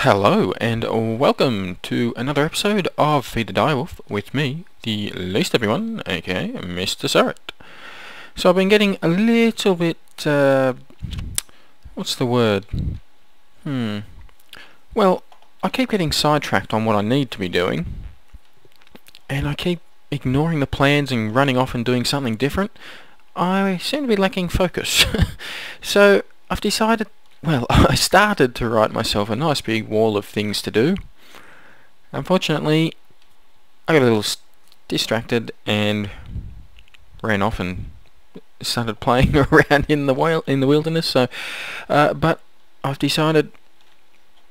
Hello and welcome to another episode of Feed the Direwolf with me, the least everyone, aka MrSuryt. So I've been getting a little bit, what's the word? Well, I keep getting sidetracked on what I need to be doing, and I keep ignoring the plans and running off and doing something different. I seem to be lacking focus. So I've decided, well, I started to write myself a nice big wall of things to do. Unfortunately, I got a little distracted and ran off and started playing around in the wilderness. So, but I've decided,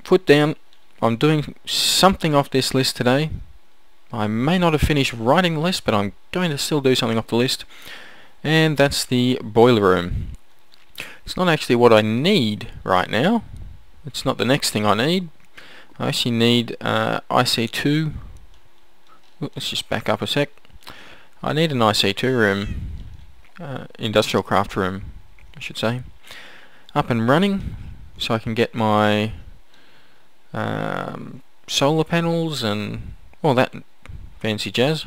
put down, I'm doing something off this list today. I may not have finished writing the list, but I'm going to still do something off the list, and that's the boiler room. It's not actually what I need right now. It's not the next thing I need. I actually need IC2. Let's just back up a sec. I need an IC2 room, industrial craft room, I should say, up and running, so I can get my solar panels and all that fancy jazz.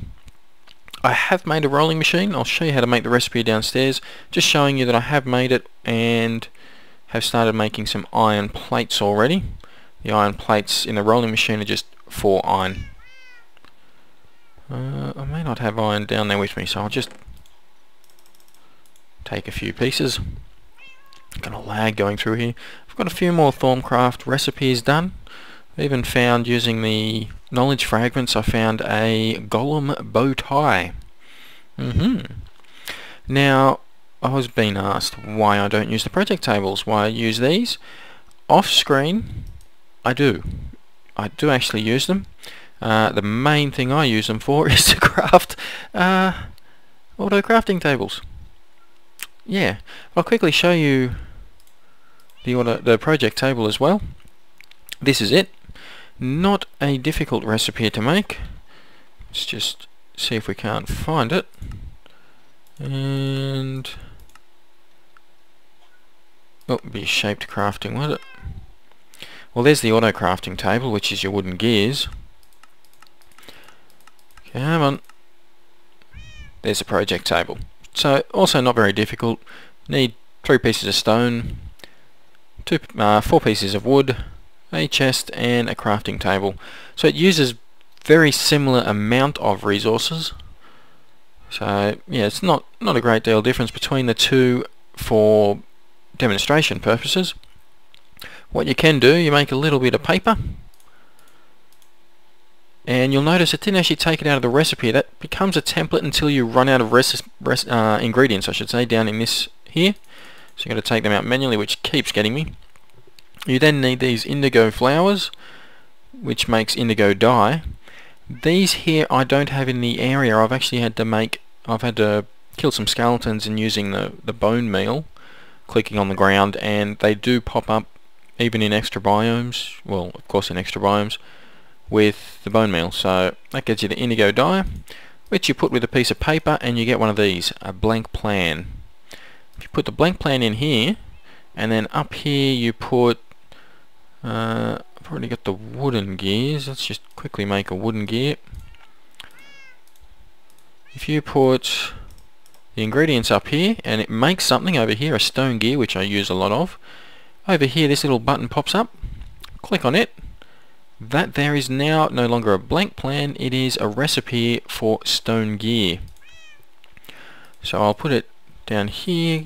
I have made a rolling machine. I'll show you how to make the recipe downstairs, just showing you that I have made it and have started making some iron plates already. The iron plates in the rolling machine are just for iron. I may not have iron down there with me, so I'll just take a few pieces. Got a lag going through here. I've got a few more Thorncraft recipes done. I even found, using the knowledge fragments, I found a golem bow tie. Now, I was being asked why I don't use the project tables, why I use these. Off screen, I do actually use them. The main thing I use them for is to craft auto crafting tables. Yeah, I'll quickly show you the project table as well. This is it. Not a difficult recipe to make. Let's just see if we can't find it. And it'd be shaped crafting, would it? Well, there's the auto crafting table, which is your wooden gears. Come on. There's a project table. So also not very difficult. Need 3 pieces of stone, 4 pieces of wood, a chest and a crafting table. So it uses very similar amount of resources. So yeah, it's not a great deal of difference between the two for demonstration purposes. What you can do, you make a little bit of paper, and you'll notice it didn't actually take it out of the recipe. That becomes a template until you run out of ingredients, I should say, down in this here. So you've got to take them out manually, which keeps getting me. You then need these indigo flowers, which makes indigo dye. These here I don't have in the area. I've had to kill some skeletons and using the bone meal, clicking on the ground, and they do pop up even in extra biomes, well, of course in extra biomes, with the bone meal. So that gives you the indigo dye, which you put with a piece of paper, and you get one of these, a blank plan. If you put the blank plan in here, and then up here you put I've already got the wooden gears. Let's just quickly make a wooden gear. If you put the ingredients up here, and it makes something over here, a stone gear, which I use a lot of. Over here this little button pops up. Click on it. That there is now no longer a blank plan, it is a recipe for stone gear. So I'll put it down here,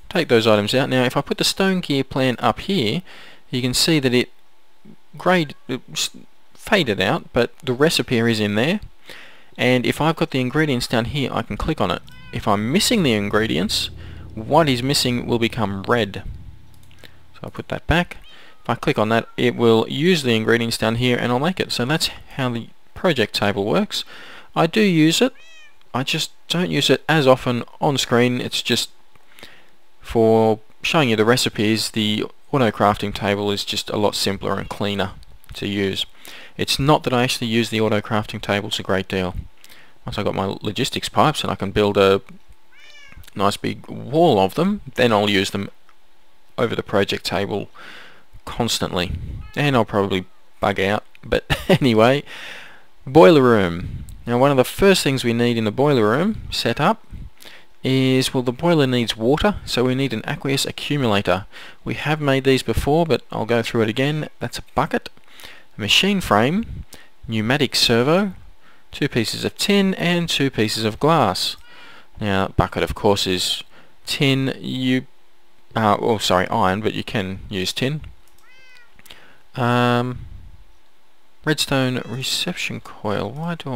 take those items out. Now if I put the stone gear plan up here, you can see that it faded out, but the recipe is in there. And if I've got the ingredients down here, I can click on it. If I'm missing the ingredients, what is missing will become red. So I'll put that back. If I click on that, it will use the ingredients down here and I'll make it. So that's how the project table works. I do use it, I just don't use it as often on screen. It's just for showing you the recipes. The auto crafting table is just a lot simpler and cleaner to use. It's not that I actually use the auto crafting tables a great deal. Once I've got my logistics pipes and I can build a nice big wall of them, then I'll use them over the project table constantly, and I'll probably bug out. But anyway, boiler room. Now one of the first things we need in the boiler room set up is, well, the boiler needs water, so we need an aqueous accumulator. We have made these before, but I'll go through it again. That's a bucket, a machine frame, pneumatic servo, 2 pieces of tin and 2 pieces of glass. Now bucket of course is tin, iron, but you can use tin. Redstone reception coil. Why do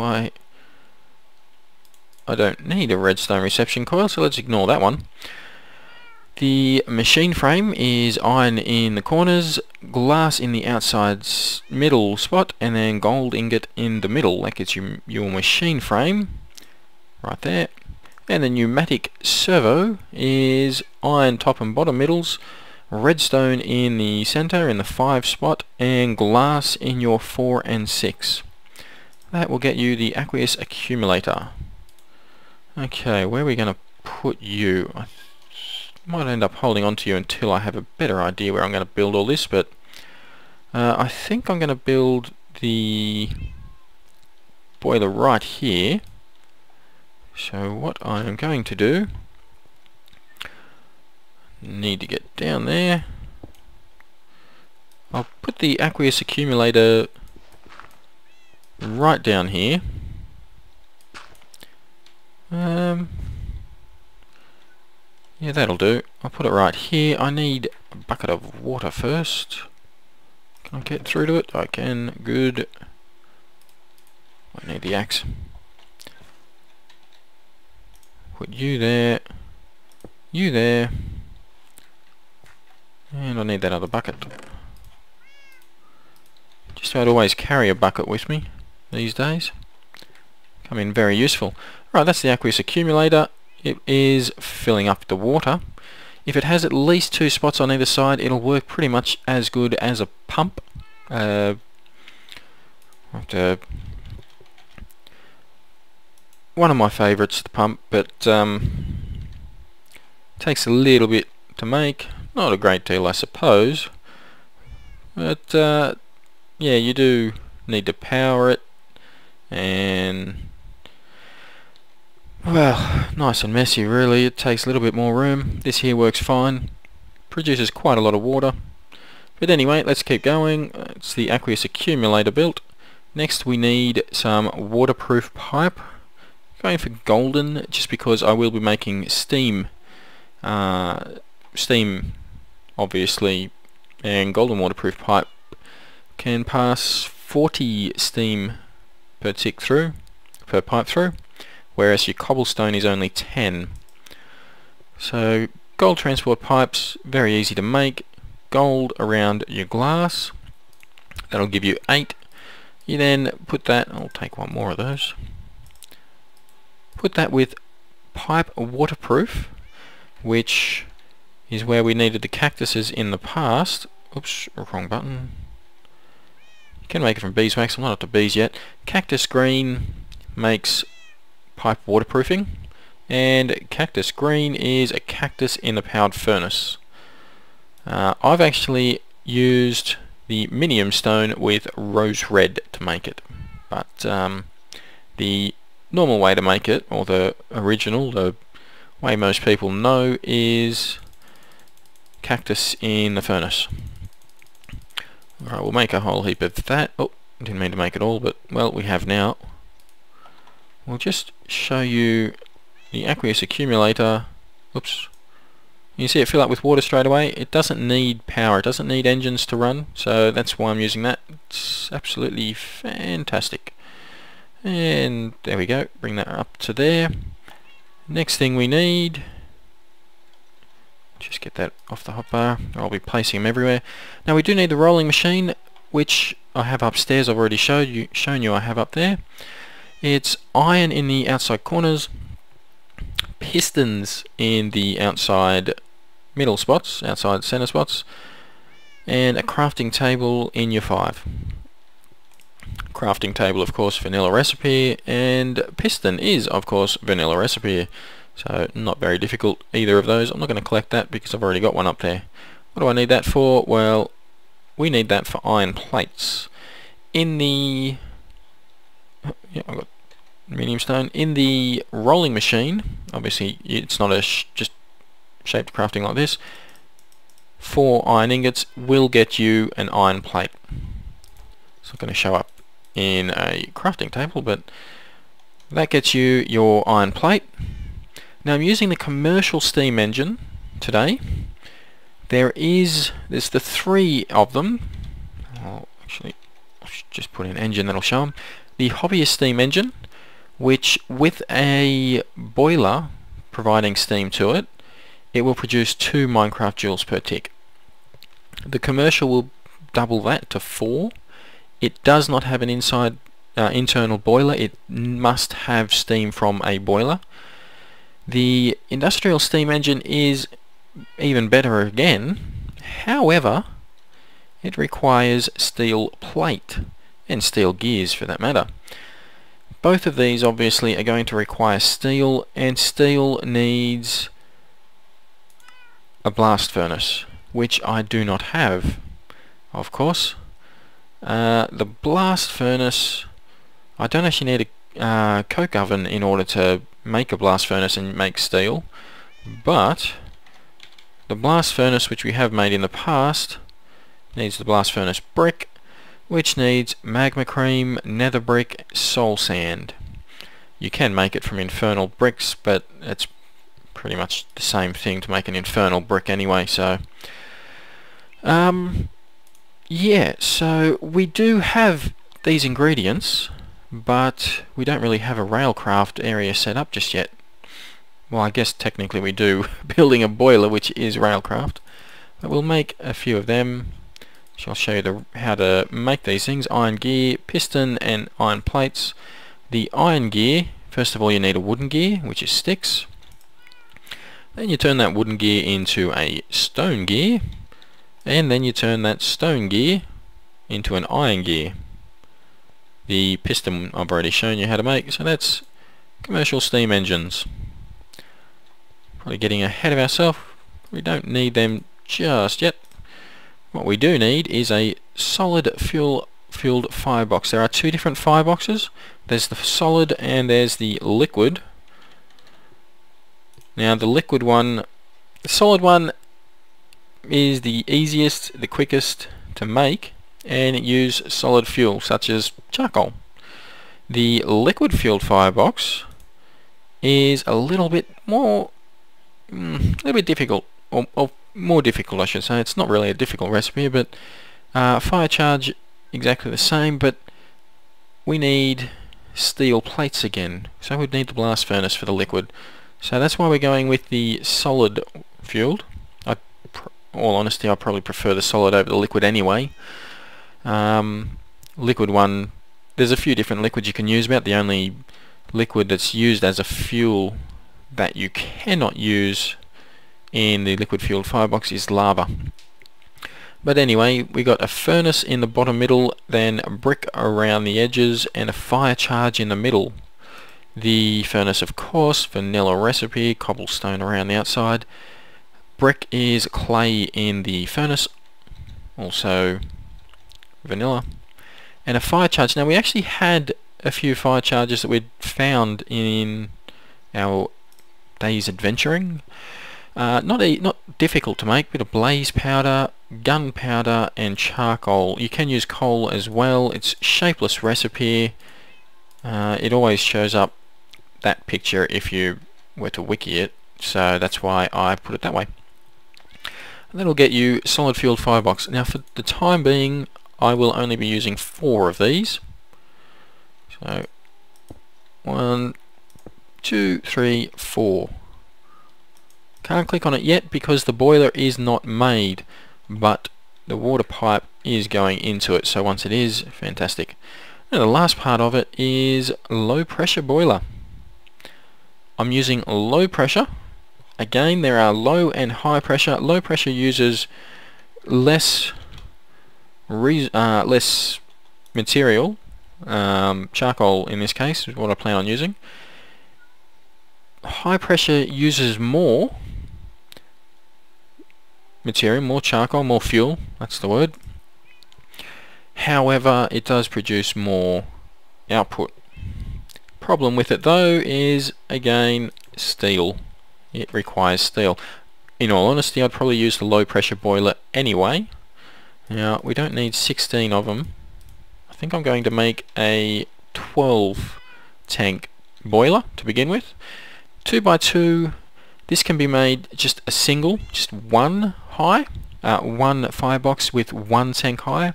I don't need a redstone reception coil, so let's ignore that one. The machine frame is iron in the corners, glass in the outside middle spot, and then gold ingot in the middle. That gets you your machine frame right there. And the pneumatic servo is iron top and bottom middles, redstone in the center in the 5 spot, and glass in your 4 and 6. That will get you the aqueous accumulator. Okay, where are we going to put you? I might end up holding on to you until I have a better idea where I'm going to build all this, but I think I'm going to build the boiler right here. So what I am going to do, need to get down there. I'll put the aqueous accumulator right down here. Yeah, that'll do. I'll put it right here. I need a bucket of water first. Can I get through to it? I can. Good. I need the axe. Put you there. You there. And I need that other bucket. Just about always carry a bucket with me these days. Come in very useful. Right, that's the aqueous accumulator. It is filling up the water. If it has at least 2 spots on either side, it'll work pretty much as good as a pump. One of my favourites, the pump, but takes a little bit to make. Not a great deal, I suppose. But yeah, you do need to power it, and well, nice and messy really. It takes a little bit more room. This here works fine. Produces quite a lot of water. But anyway, let's keep going. It's the aqueous accumulator built. Next we need some waterproof pipe. Going for golden, just because I will be making steam. Steam, obviously, and golden waterproof pipe can pass 40 steam per pipe through. Whereas your cobblestone is only 10. So gold transport pipes, very easy to make. Gold around your glass, that'll give you 8. You then put that, I'll take one more of those, put that with pipe waterproof, which is where we needed the cactuses in the past. Oops, wrong button. You can make it from beeswax, I'm not up to bees yet. Cactus green makes pipe waterproofing, and cactus green is a cactus in the powered furnace. I've actually used the minium stone with rose red to make it, but the normal way to make it, or the original, the way most people know, is cactus in the furnace. Alright, we'll make a whole heap of that. Oh, didn't mean to make it all, but well, we have now. We'll just show you the aqueous accumulator. Oops. You see it fill up with water straight away. It doesn't need power, it doesn't need engines to run, so that's why I'm using that. It's absolutely fantastic. And there we go, bring that up to there. Next thing we need, just get that off the hotbar, I'll be placing them everywhere. Now we do need the rolling machine, which I have upstairs. I've already shown you I have up there. It's iron in the outside corners, pistons in the outside middle spots, outside center spots, and a crafting table in your 5. Crafting table, of course, vanilla recipe, and piston is, of course, vanilla recipe. So not very difficult, either of those. I'm not going to collect that because I've already got one up there. What do I need that for? Well, we need that for iron plates. in the I've got medium stone in the rolling machine. Obviously, it's not a just shaped crafting like this. 4 iron ingots will get you an iron plate. It's not going to show up in a crafting table, but that gets you your iron plate. Now I'm using the commercial steam engine today. There's the 3 of them. I'll just put in engine, that'll show them. The hobbyist steam engine, which with a boiler providing steam to it, it will produce 2 Minecraft joules per tick. The commercial will double that to 4. It does not have an internal boiler. It must have steam from a boiler. The industrial steam engine is even better again. However, it requires steel plate and steel gears for that matter. Both of these obviously are going to require steel, and steel needs a blast furnace, which I do not have, of course. The blast furnace, I don't actually need a coke oven in order to make a blast furnace and make steel, but the blast furnace which we have made in the past needs the blast furnace brick, which needs magma cream, nether brick, soul sand. You can make it from infernal bricks, but it's pretty much the same thing to make an infernal brick anyway, so yeah, so we do have these ingredients, but we don't really have a railcraft area set up just yet. Well, I guess technically we do, building a boiler, which is railcraft, but we'll make a few of them. So I'll show you how to make these things: iron gear, piston and iron plates. The iron gear, first of all you need a wooden gear, which is sticks. Then you turn that wooden gear into a stone gear, and then you turn that stone gear into an iron gear. The piston I've already shown you how to make, so that's commercial steam engines. Probably getting ahead of ourselves. We don't need them just yet. What we do need is a solid fueled firebox. There are 2 different fireboxes. There's the solid and there's the liquid. Now the liquid one, the solid one is the easiest, the quickest to make, and use solid fuel such as charcoal. The liquid fueled firebox is a little bit more, difficult, or more difficult I should say. It's not really a difficult recipe, but fire charge exactly the same, but we need steel plates again, so we'd need the blast furnace for the liquid. So that's why we're going with the solid fueled. All honesty, I probably prefer the solid over the liquid anyway. Liquid one, there's a few different liquids you can use. About the only liquid that's used as a fuel that you cannot use in the liquid fueled firebox is lava. But anyway, we got a furnace in the bottom middle, then a brick around the edges, and a fire charge in the middle. The furnace, of course, vanilla recipe, cobblestone around the outside. Brick is clay in the furnace, also vanilla. And a fire charge. Now we actually had a few fire charges that we'd found in our days adventuring. Not difficult to make. Bit of blaze powder, gunpowder and charcoal. You can use coal as well. It's shapeless recipe. It always shows up that picture if you were to wiki it, so that's why I put it that way. And that'll get you solid fueled firebox. Now for the time being I will only be using 4 of these. So 1, 2, 3, 4. Can't click on it yet because the boiler is not made, but the water pipe is going into it, so once it is, fantastic. And the last part of it is low pressure boiler. I'm using low pressure. Again, there are low and high pressure. Low pressure uses less material. Charcoal in this case is what I plan on using. High pressure uses more material, more charcoal, more fuel, that's the word. However, it does produce more output. Problem with it though is, again, steel. It requires steel. In all honesty, I'd probably use the low pressure boiler anyway. Now, we don't need 16 of them. I think I'm going to make a 12 tank boiler to begin with. 2x2. This can be made just a single, just one high, one firebox with one tank high.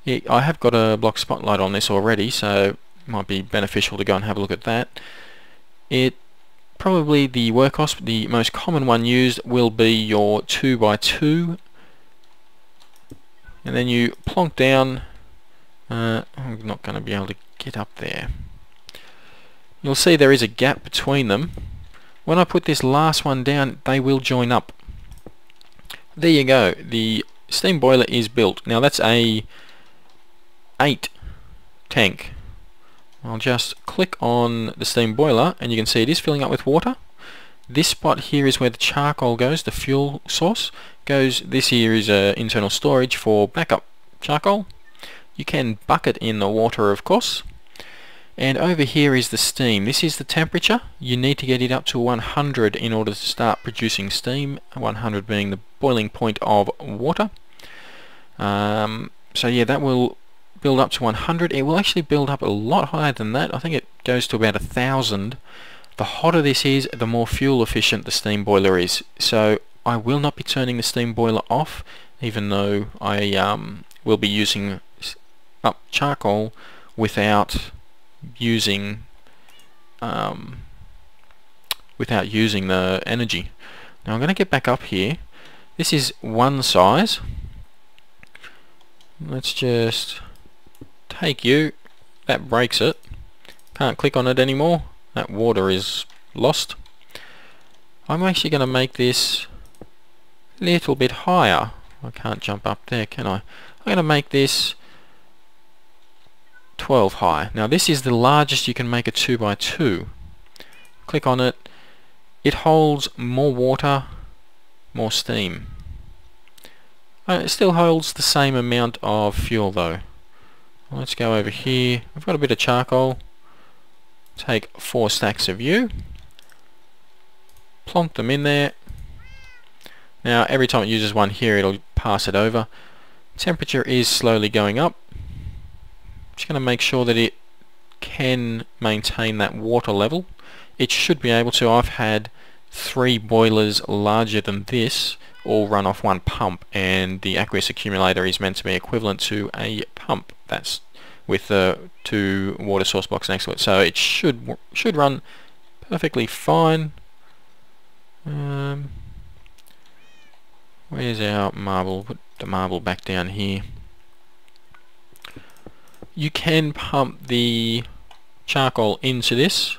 I have got a block spotlight on this already, so might be beneficial to go and have a look at that. It probably the workhorse, the most common one used will be your 2x2, and then you plonk down. I'm not going to be able to get up there. You'll see there is a gap between them. When I put this last one down, they will join up. There you go. The steam boiler is built. Now that's a 8 tank. I'll just click on the steam boiler and you can see it is filling up with water. This spot here is where the charcoal goes, the fuel source goes. This here is internal storage for backup charcoal. You can bucket in the water, of course. And over here is the steam. This is the temperature. You need to get it up to 100 in order to start producing steam, 100 being the boiling point of water. So yeah, that will build up to 100. It will actually build up a lot higher than that. I think it goes to about 1,000. The hotter this is, the more fuel efficient the steam boiler is. So I will not be turning the steam boiler off, even though I will be using up charcoal without using the energy. Now I'm going to get back up here. This is one size. Let's just take you. That breaks it. Can't click on it anymore. That water is lost. I'm actually going to make this a little bit higher. I can't jump up there, can I? I'm going to make this 12 high. Now this is the largest you can make a 2x2. Click on it. It holds more water, more steam. It still holds the same amount of fuel though. Let's go over here. I've got a bit of charcoal. Take 4 stacks of you. Plonk them in there. Now every time it uses one here, it'll pass it over. Temperature is slowly going up. Just going to make sure that it can maintain that water level. It should be able to. I've had 3 boilers larger than this all run off one pump, and the aqueous accumulator is meant to be equivalent to a pump. That's with the 2 water source blocks next to it, so it should run perfectly fine. Where's our marble? Put the marble back down here. You can pump the charcoal into this.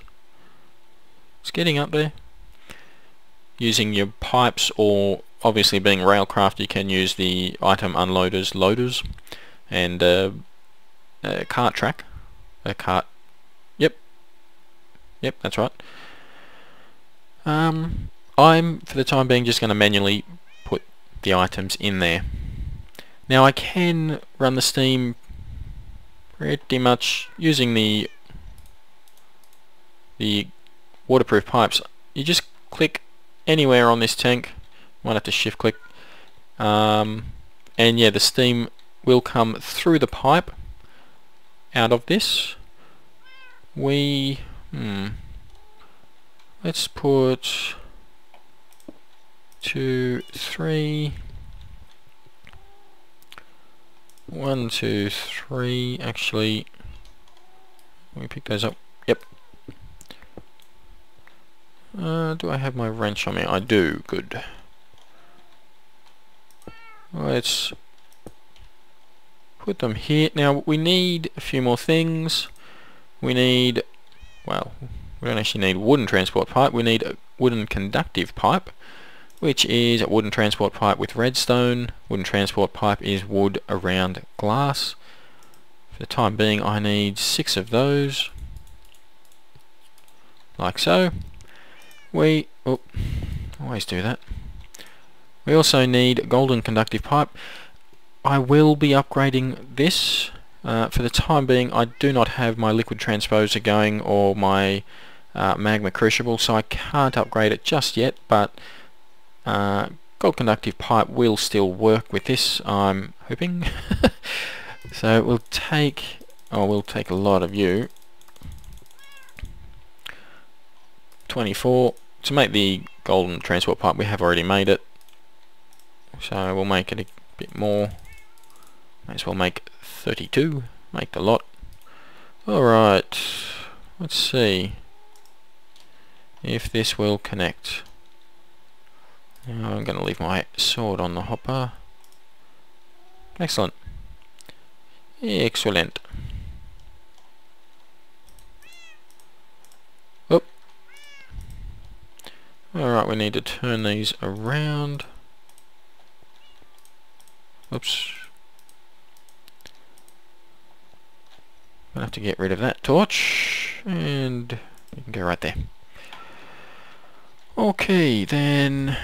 It's getting up there. Using your pipes, or obviously being railcraft, you can use the item unloaders, loaders, and a cart track. A cart. Yep, that's right. I'm for the time being just going to manually put the items in there. Now I can run the steam pretty much using the waterproof pipes. You just click anywhere on this tank. Might have to shift click, and yeah, the steam will come through the pipe out of this. Let's put 2, 3, 1, 2, 3. Actually, let me pick those up. Yep. Do I have my wrench on me? I do. Good. Let's put them here. Now we need a few more things. We need, well, we don't actually need wooden transport pipe. We need a wooden conductive pipe, which is a wooden transport pipe with redstone. Wooden transport pipe is wood around glass. For the time being, I need 6 of those, like so. We always do that. We also need golden conductive pipe. I will be upgrading this. For the time being, I do not have my liquid transposer going or my magma crucible, so I can't upgrade it just yet, but gold conductive pipe will still work with this, I'm hoping. So we'll take a lot of you. 24. To make the golden transport pipe, we have already made it, so we'll make it a bit more. Might as well make 32. Make the lot. Alright, let's see if this will connect. Now I'm going to leave my sword on the hopper. Excellent. Excellent. Oop. Alright, we need to turn these around. Oops. I'll have to get rid of that torch, and you can go right there. Okay, then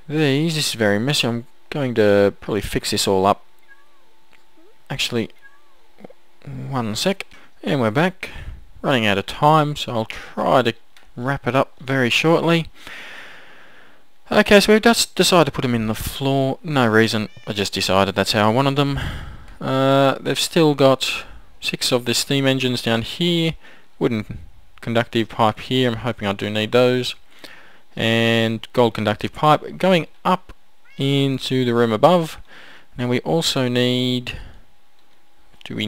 this is very messy. I'm going to probably fix this all up. Actually, one sec, and we're back. Running out of time, so I'll try to wrap it up very shortly. Okay, so we've just decided to put them in the floor. No reason, I just decided that's how I wanted them. They've still got 6 of the steam engines down here, wooden conductive pipe here, I'm hoping I do need those, and gold conductive pipe going up into the room above. Now we also need, we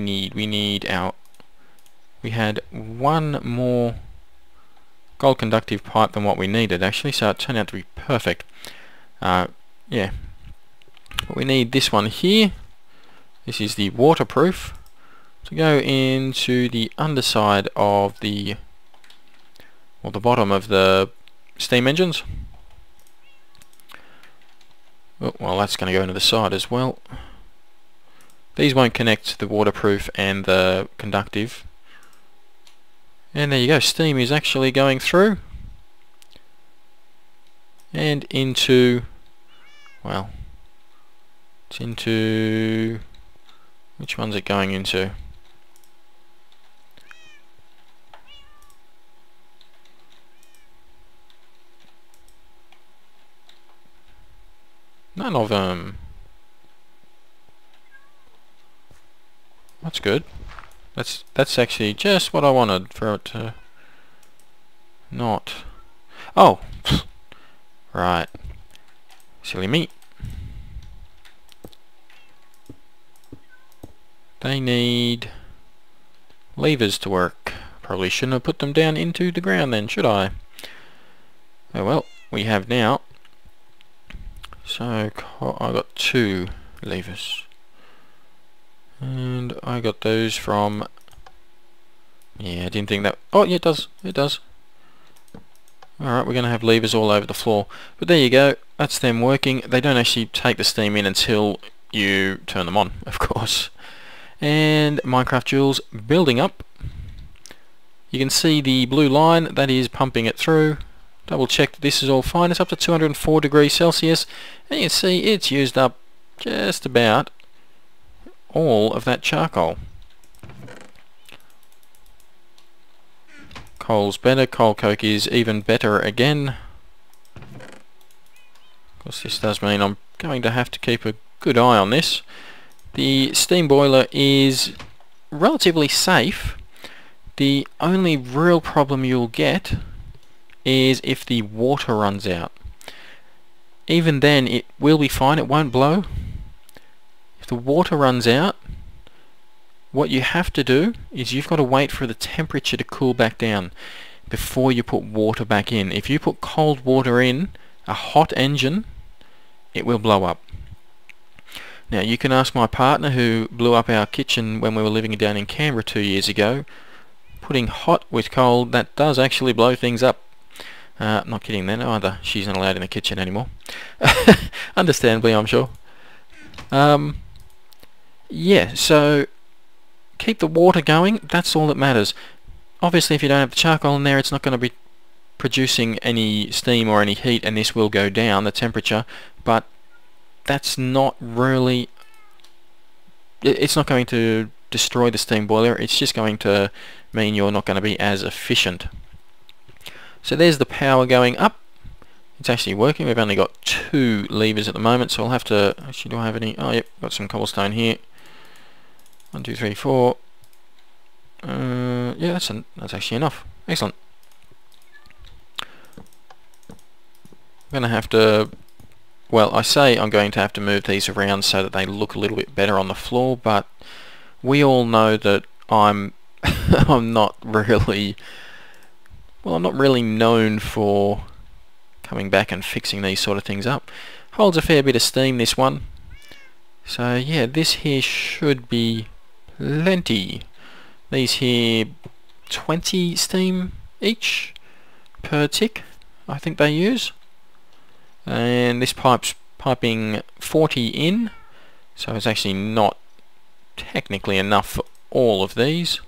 had one more gold conductive pipe than what we needed actually, so it turned out to be perfect. Yeah, but we need this one here. This is the waterproof, to go into the underside of the, or the bottom of the steam engines. Oh, well, that's going to go into the side as well. These won't connect to the waterproof and the conductive. And there you go, steam is actually going through and into, well, it's into, which one's it going into? None of them. That's good. That's actually just what I wanted for it to not. Oh, right. Silly me. They need levers to work. Probably shouldn't have put them down into the ground then, should I? Oh well, we have now. So I got 2 levers. And I got those from, yeah, I didn't think that, oh yeah, it does. Alright, we're going to have levers all over the floor. But there you go, that's them working. They don't actually take the steam in until you turn them on, of course. And Minecraft Joules building up. You can see the blue line, that is pumping it through. Double check that this is all fine. It's up to 204 degrees Celsius. And you can see it's used up just about all of that charcoal. Coal's better, coal coke is even better again. Of course this does mean I'm going to have to keep a good eye on this. The steam boiler is relatively safe. The only real problem you'll get is if the water runs out. Even then it will be fine, it won't blow. If the water runs out, what you have to do is you've got to wait for the temperature to cool back down before you put water back in. If you put cold water in a hot engine, it will blow up. Now you can ask my partner who blew up our kitchen when we were living down in Canberra 2 years ago. Putting hot with cold, that does actually blow things up. Not kidding then either, she's not allowed in the kitchen anymore. Understandably, I'm sure. Yeah, so keep the water going, that's all that matters. Obviously if you don't have the charcoal in there, it's not going to be producing any steam or any heat, and this will go down, the temperature, but that's not really it's not going to destroy the steam boiler, it's just going to mean you're not going to be as efficient. So there's the power going up. It's actually working. We've only got 2 levers at the moment, so I'll have to... Actually, do I have any? Oh, yep, got some cobblestone here. 1, 2, 3, 4. Yeah, that's actually enough. Excellent. I'm going to have to... Well, I say I'm going to have to move these around so that they look a little bit better on the floor, but we all know that I'm not really... Well, I'm not really known for coming back and fixing these sort of things up. Holds a fair bit of steam, this one. So yeah, this here should be plenty. These here, 20 steam each per tick, I think they use. And this pipe's piping 40 in, so it's actually not technically enough for all of these.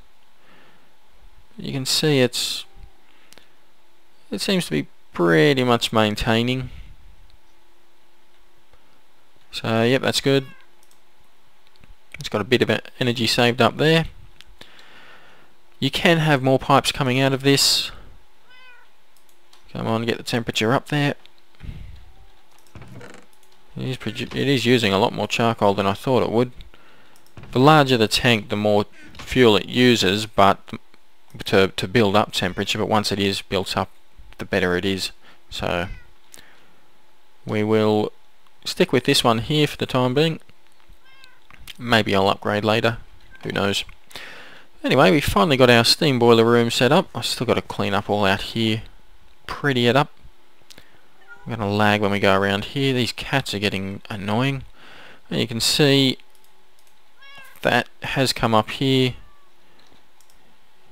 You can see it seems to be pretty much maintaining. So yep, that's good. It's got a bit of energy saved up there. You can have more pipes coming out of this. Come on, get the temperature up there. It is using a lot more charcoal than I thought it would. The larger the tank, the more fuel it uses, but to build up temperature, but once it is built up, the better it is. So we will stick with this one here for the time being. Maybe I'll upgrade later, who knows. Anyway, we finally got our steam boiler room set up. I've still got to clean up all out here, pretty it up. I'm going to lag when we go around here. These cats are getting annoying. And you can see that has come up here.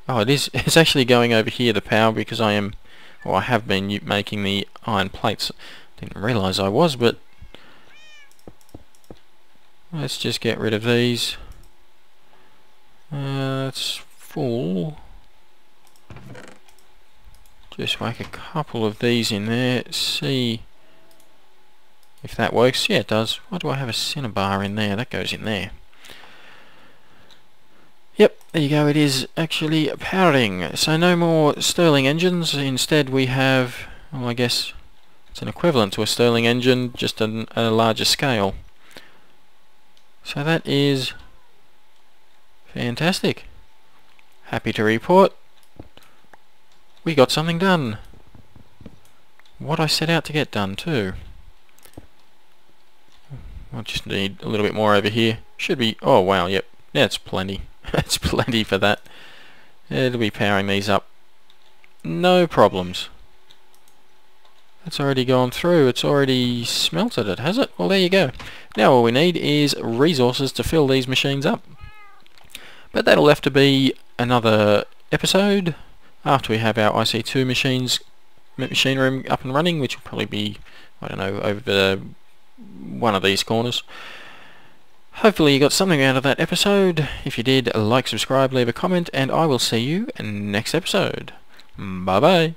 Oh, it's actually going over here, the power, because I have been making the iron plates. Didn't realise I was, but let's just get rid of these. It's full. Just whack a couple of these in there, see if that works. Yeah, it does. Why do I have a cinnabar in there? That goes in there. Yep, there you go, it is actually powering. So no more Stirling engines, instead we have, well, I guess it's an equivalent to a Stirling engine, just on a larger scale. So that is fantastic. Happy to report we got something done. What I set out to get done too. I'll just need a little bit more over here. Should be, oh wow, yep, that's plenty. That's plenty for that. It'll be powering these up. No problems. That's already gone through. It's already smelted it, has it? Well, there you go. Now all we need is resources to fill these machines up. But that'll have to be another episode after we have our IC2 machine room up and running, which will probably be, I don't know, over one of these corners. Hopefully you got something out of that episode. If you did, like, subscribe, leave a comment, and I will see you in the next episode. Bye bye.